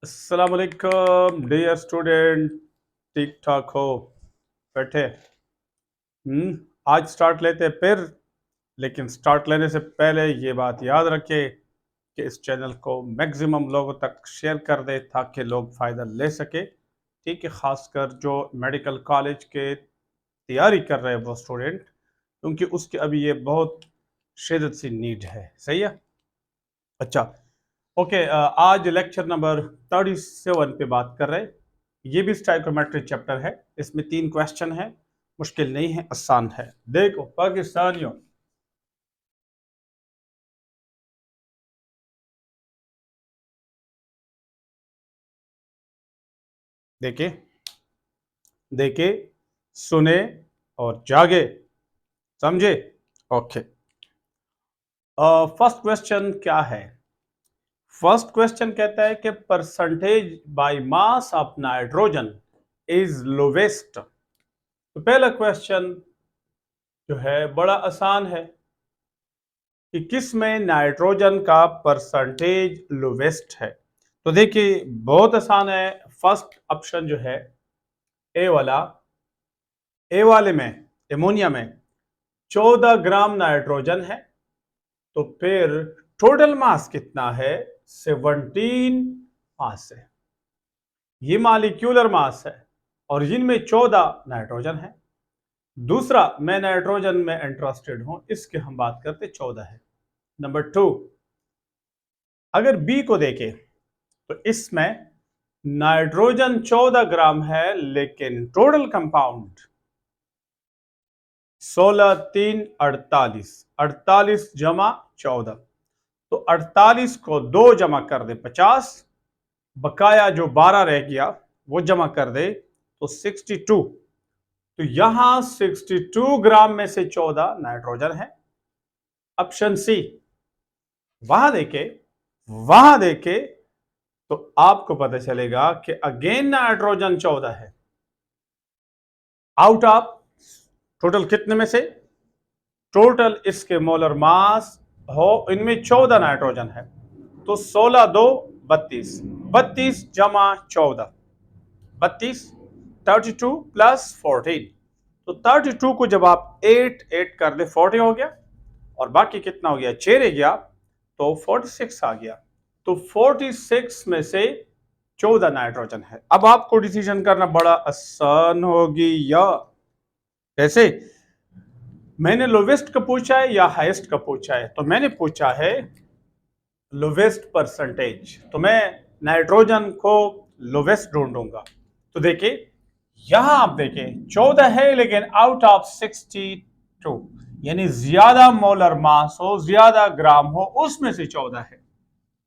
अस्सलाम वालेकुम dear student. ठीक ठाक हो? बैठे? आज स्टार्ट लेते हैं फिर। लेकिन स्टार्ट लेने से पहले ये बात याद रखें कि इस चैनल को मैक्सिमम लोगों तक शेयर कर दे ताकि लोग फ़ायदा ले सके। ठीक है, ख़ासकर जो मेडिकल कॉलेज के तैयारी कर रहे हैं वो स्टूडेंट, क्योंकि उसकी अभी ये बहुत शिद्दत सी नीड है। सही है? अच्छा, ओके। आज लेक्चर नंबर 37 पे बात कर रहे हैं। ये भी स्टाइकोमेट्री चैप्टर है। इसमें 3 क्वेश्चन है। मुश्किल नहीं है, आसान है। देखो पाकिस्तानियों, देखे देखे, सुने और जागे, समझे? ओके। फर्स्ट क्वेश्चन क्या है? फर्स्ट क्वेश्चन कहता है कि percentage by mass of nitrogen is lowest. तो पहला क्वेश्चन जो है बड़ा आसान है कि किस में नाइट्रोजन का परसेंटेज लोवेस्ट है। तो देखिए बहुत आसान है। फर्स्ट ऑप्शन जो है ए वाला, ए वाले में एमोनिया में 14 ग्राम नाइट्रोजन है। तो फिर टोटल मास कितना है? 17 मास है। ये मालिक्यूलर मास है और इनमें 14 नाइट्रोजन है। दूसरा, मैं नाइट्रोजन में इंटरेस्टेड हूं, इसके हम बात करते 14 है। नंबर 2, अगर बी को देखें तो इसमें नाइट्रोजन 14 ग्राम है लेकिन टोटल कंपाउंड 16 3 48, 48 जमा 14। तो 48 को 2 जमा कर दे 50, बकाया जो 12 रह गया वो जमा कर दे तो 62। तो यहां 62 ग्राम में से 14 नाइट्रोजन है। Option C. वहां देखे तो आपको पता चलेगा कि अगेन नाइट्रोजन 14 है। आउट ऑफ टोटल कितने में से? टोटल इसके मोलर मास हो, इनमें 14 नाइट्रोजन है। तो 16 2 32, 32 जमा 14, 32, 32 प्लस 14। तो 32 को जब आप 8 8 कर दे 40 हो गया और बाकी कितना हो गया? 6 रह गया तो 46 आ गया। तो 46 में से 14 नाइट्रोजन है। अब आपको डिसीजन करना बड़ा आसान होगी। या कैसे? मैंने लोवेस्ट का पूछा है या हाईएस्ट का पूछा है? तो मैंने पूछा है लोवेस्ट परसेंटेज, तो मैं नाइट्रोजन को लोवेस्ट ढूंढूंगा। तो देखिए यहां आप देखें 14 है लेकिन आउट ऑफ 62, यानी ज्यादा मोलर मास हो, ज्यादा ग्राम हो, उसमें से 14 है।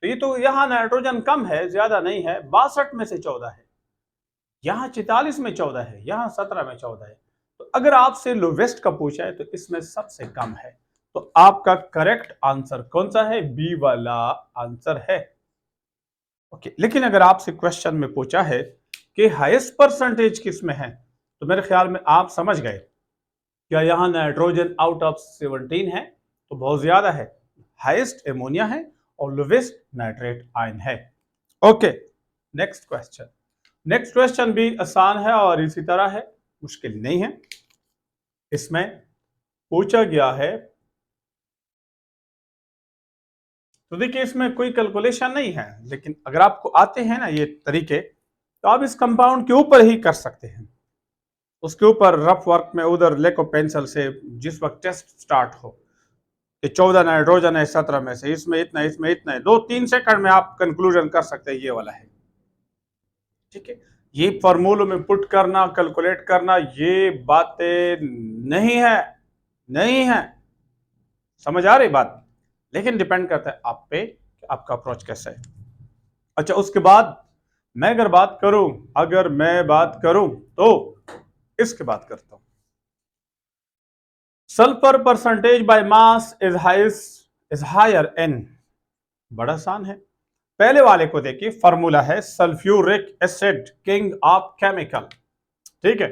तो ये तो यहां नाइट्रोजन कम है, ज्यादा नहीं है। 62 में से 14 है, यहां 44 में 14 है, यहां 17 में 14 है। तो अगर आपसे लोवेस्ट का पूछा है तो इसमें सबसे कम है। तो आपका करेक्ट आंसर कौन सा है? बी वाला आंसर है। ओके, लेकिन अगर आपसे क्वेश्चन में पूछा है कि हाईएस्ट परसेंटेज किस में है, तो मेरे ख्याल में आप समझ गए। क्या यहां नाइट्रोजन आउट ऑफ 17 है? तो बहुत ज्यादा है। हाईएस्ट एमोनिया है और लोवेस्ट नाइट्रेट आयन है। Okay, next question. Next question भी आसान है और इसी तरह है, मुश्किल नहीं है। इसमें पूछा गया है, तो देखिए इसमें कोई कैलकुलेशन नहीं है, लेकिन अगर आपको आते हैं ना ये तरीके, तो आप इस कंपाउंड के ऊपर ही कर सकते हैं। उसके ऊपर रफ वर्क में उधर लेको पेंसिल से, जिस वक्त टेस्ट स्टार्ट हो कि 14 नाइट्रोजन है 17 में से, इसमें इतना, इसमें इतना है, 2-3 सेकंड में आप कंक्लूजन कर सकते हैं ये वाला है। ठीक है, ये फॉर्मूलों में पुट करना, कैलकुलेट करना, ये बातें नहीं है, नहीं है। समझ आ रही बात? लेकिन डिपेंड करता है आप पे कि आपका अप्रोच कैसा है। अच्छा, उसके बाद अगर मैं बात करूं तो इसके बात करता हूं। Sulphur percentage by mass is higher in. बड़ा आसान है। पहले वाले को देखिए, फॉर्मूला है sulphuric acid, king of chemical. ठीक है,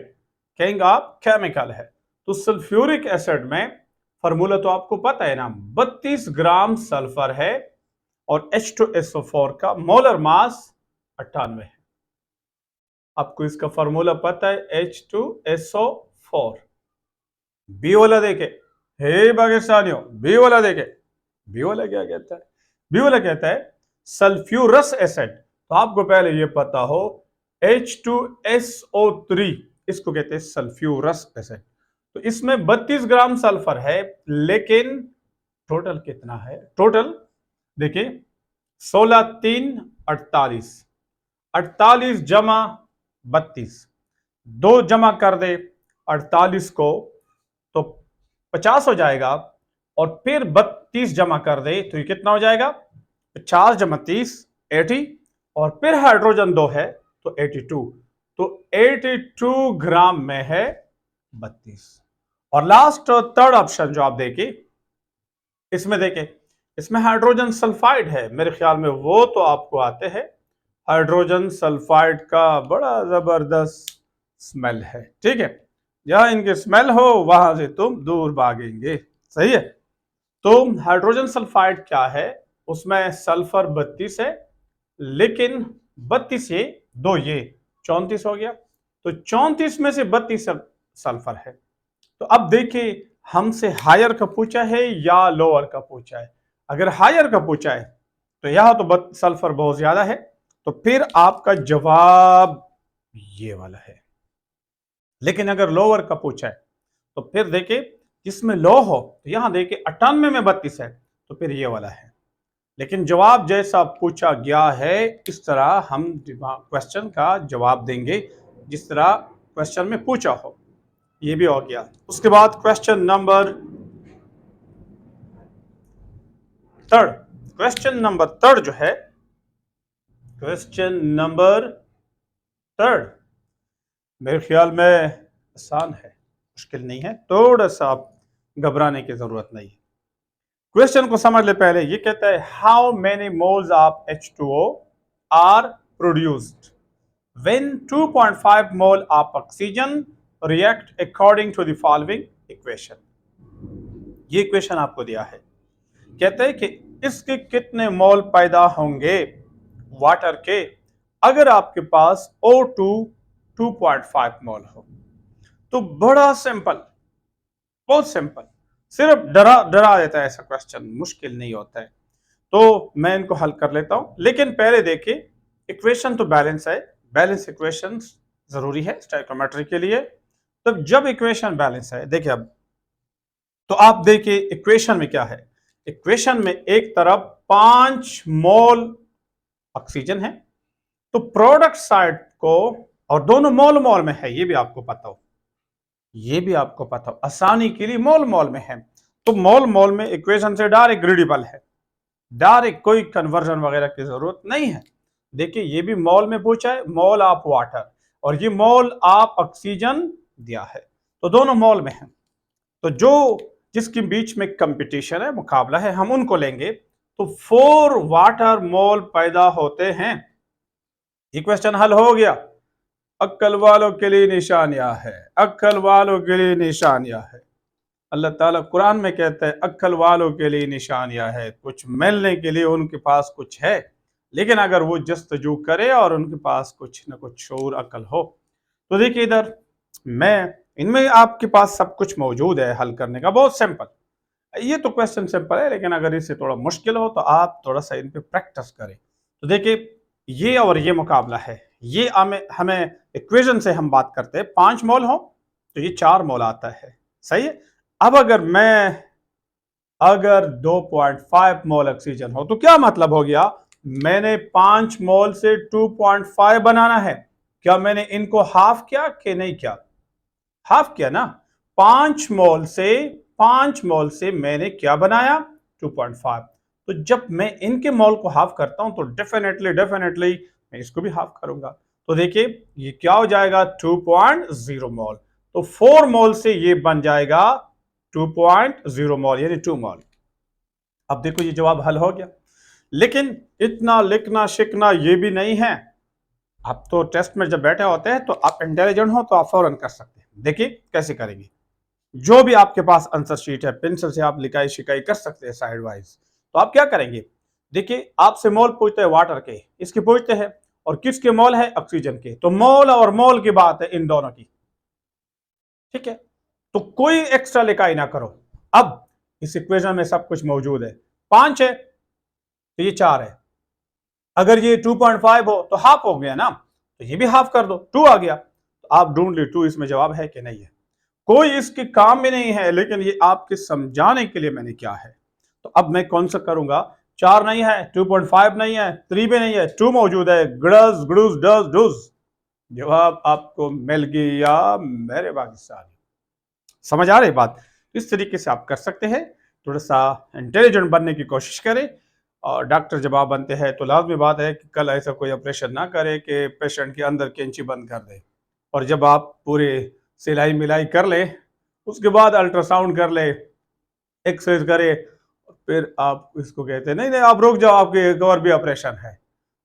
किंग ऑफ केमिकल है। तो सल्फ्यूरिक एसिड में फॉर्मूला तो आपको पता है ना, 32 ग्राम सल्फर है और H2SO4 का मोलर मास 98 है। आपको इसका फॉर्मूला पता है H2SO4। बी वाला देखे, हे पाकिस्तानियों, बी वाला देखे, बी वाला क्या कहता है? बी वाला कहता है सल्फ्यूरस एसिड। तो आपको पहले ये पता हो H2SO3 इसको कहते हैं सल्फ्यूरस एसिड। तो इसमें 32 ग्राम सल्फर है, लेकिन टोटल कितना है? टोटल देखिए 16 3 48, 48 जमा 32, 2 जमा कर दे 48 को तो 50 हो जाएगा, और फिर 32 जमा कर दे तो ये कितना हो जाएगा? 50 जमा 30 80, और फिर हाइड्रोजन 2 है तो 82। तो 82 ग्राम में है 32। और लास्ट थर्ड ऑप्शन जो आप देखिए, इसमें देखें, इसमें हाइड्रोजन सल्फाइड है। मेरे ख्याल में वो तो आपको आते हैं, हाइड्रोजन सल्फाइड का बड़ा जबरदस्त स्मेल है, ठीक है। जहां इनके स्मेल हो वहां से तुम दूर भागेंगे, सही है। तो हाइड्रोजन सल्फाइड क्या है? उसमें सल्फर 32 है, लेकिन 32 ये 2 ये 34 हो गया, तो 34 में से 32 सल्फर है। तो अब देखिए, हमसे हायर का पूछा है या लोअर का पूछा है। अगर हायर का पूछा है तो यहां तो सल्फर बहुत ज्यादा है, तो फिर आपका जवाब ये वाला है। लेकिन अगर लोअर का पूछा है तो फिर देखिए, जिसमें लो हो तो यहां देखिए 98 में 32 है, तो फिर ये वाला है। लेकिन जवाब जैसा पूछा गया है इस तरह हम क्वेश्चन का जवाब देंगे, जिस तरह क्वेश्चन में पूछा हो। ये भी हो गया। उसके बाद question number third, question number third जो है, क्वेश्चन नंबर थर्ड मेरे ख्याल में आसान है, मुश्किल नहीं है, थोड़ा सा आप घबराने की जरूरत नहीं है। क्वेश्चन को समझ ले पहले। ये कहता है how many moles of H2O are produced when 2.5 mole of oxygen react according to the following equation. ये इक्वेशन आपको दिया है, कहते हैं कि इसके कितने मोल पैदा होंगे वाटर के अगर आपके पास O2 2.5 मोल हो। तो बड़ा सिंपल, बहुत सिंपल, सिर्फ डरा डरा देता है ऐसा क्वेश्चन, मुश्किल नहीं होता है। तो मैं इनको हल कर लेता हूं, लेकिन पहले देखिए इक्वेशन तो बैलेंस है, बैलेंस इक्वेशन जरूरी है स्टोइकियोमेट्री के लिए। तो जब इक्वेशन बैलेंस है, देखिए अब तो आप देखिए इक्वेशन में क्या है। इक्वेशन में एक तरफ 5 मोल ऑक्सीजन है, तो प्रोडक्ट साइड को, और दोनों मोल मोल में है, ये भी आपको पता हो, ये भी आपको पता हो, आसानी के लिए मोल मोल में है। तो मोल मोल में इक्वेशन से डायरेक्ट ग्रेडिबल है, डायरेक्ट कोई कन्वर्जन वगैरह की जरूरत नहीं है। देखिए ये भी मोल में पूछा है, मोल ऑफ वाटर, और ये मोल ऑफ ऑक्सीजन दिया है, तो दोनों मोल में है। तो जो जिसके बीच में कंपटीशन है, मुकाबला है, हम उनको लेंगे। तो 4 वाटर मोल पैदा होते हैं। ये क्वेश्चन हल हो गया। अक्ल वालों के लिए निशानियां है, अक्ल वालों के लिए निशानियां है। अल्लाह ताला कुरान में कहता है अक्ल वालों के लिए निशानियां है, कुछ मिलने के लिए उनके पास कुछ है, लेकिन अगर वो जस्तजू करे और उनके पास कुछ न कुछ शऊर अक्ल हो। तो देखिए इधर मैं, इनमें आपके पास सब कुछ मौजूद है हल करने का, बहुत सिंपल। ये तो क्वेश्चन सिंपल है, लेकिन अगर इससे थोड़ा मुश्किल हो तो आप थोड़ा सा इन पे प्रैक्टिस करें। तो देखिए ये और ये मुकाबला है। ये हमें इक्वेशन से हम बात करते हैं, 5 मोल हो तो ये 4 मोल आता है, सही है। अब अगर 2.5 मोल ऑक्सीजन हो तो क्या मतलब हो गया, मैंने 5 मोल से 2.5 बनाना है। क्या मैंने इनको हाफ किया कि नहीं किया? हाफ किया ना। 5 मोल से मैंने क्या बनाया? 2.5। तो जब मैं इनके मोल को हाफ करता हूं तो डेफिनेटली मैं इसको भी हाफ करूंगा। तो देखिए ये क्या हो जाएगा, 2.0 मोल। तो 4 मोल से ये बन जाएगा 2.0 मोल, यानी 2 मोल। अब देखो ये जवाब हल हो गया। लेकिन इतना लिखना शिखना ये भी नहीं है। आप तो टेस्ट में जब बैठे होते हैं तो आप इंटेलिजेंट हो तो आप फौरन कर सकते हैं। देखिए कैसे करेंगे। जो भी आपके पास आंसर शीट है, पेंसिल से आप लिखाई शिकाई कर सकते हैं साइड वाइज। तो आप क्या करेंगे, देखिए आपसे मोल पूछते हैं वाटर के, इसके पूछते हैं, और किसके मोल है? ऑक्सीजन के। तो मोल और मोल की बात है इन दोनों की, ठीक है। तो कोई एक्स्ट्रा इकाई ना करो। अब इस इक्वेशन में सब कुछ मौजूद है। 5 है तो ये 4 है। अगर ये 2.5 हो तो हाफ हो गया ना, तो ये भी हाफ कर दो, 2 आ गया। तो आप ढूंढ ली 2 इसमें जवाब है कि नहीं है। कोई इसके काम में नहीं है, लेकिन ये आपके समझाने के लिए मैंने क्या है। तो अब मैं कौन सा करूंगा? 4 नहीं है, 2.5 नहीं है, 3 भी नहीं है, 2 मौजूद है। गड़ज गड़ूज डज डुज। जवाब आपको मिल गया मेरे पाकिस्तानी। समझ आ रही बात? इस तरीके से आप कर सकते हैं। थोड़ा सा इंटेलिजेंट बनने की कोशिश करें। और डॉक्टर जब आप बनते हैं तो लाजमी बात है कि कल ऐसा कोई ऑपरेशन ना करे कि पेशेंट के अंदर कैंची बंद कर दे। और जब आप पूरे सिलाई मिलाई कर ले, उसके बाद अल्ट्रासाउंड कर ले, एक्सरे करे, फिर आप इसको कहते हैं नहीं नहीं आप रुक जाओ, आपके एक और भी ऑपरेशन है।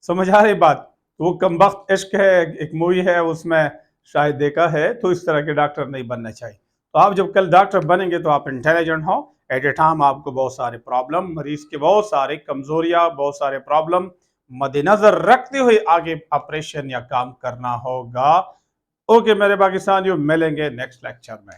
समझ आ रही बात? वो कमबख्त इश्क है, एक मूवी है उसमें शायद देखा है। तो इस तरह के डॉक्टर नहीं बनना चाहिए। तो आप जब कल डॉक्टर बनेंगे तो आप इंटेलिजेंट हो। एट ए टाइम आपको बहुत सारे प्रॉब्लम, मरीज के बहुत सारे कमजोरियां, बहुत सारे प्रॉब्लम मद्देनजर रखते हुए आगे ऑपरेशन या काम करना होगा। ओके मेरे पाकिस्तानियों, मिलेंगे नेक्स्ट लेक्चर में।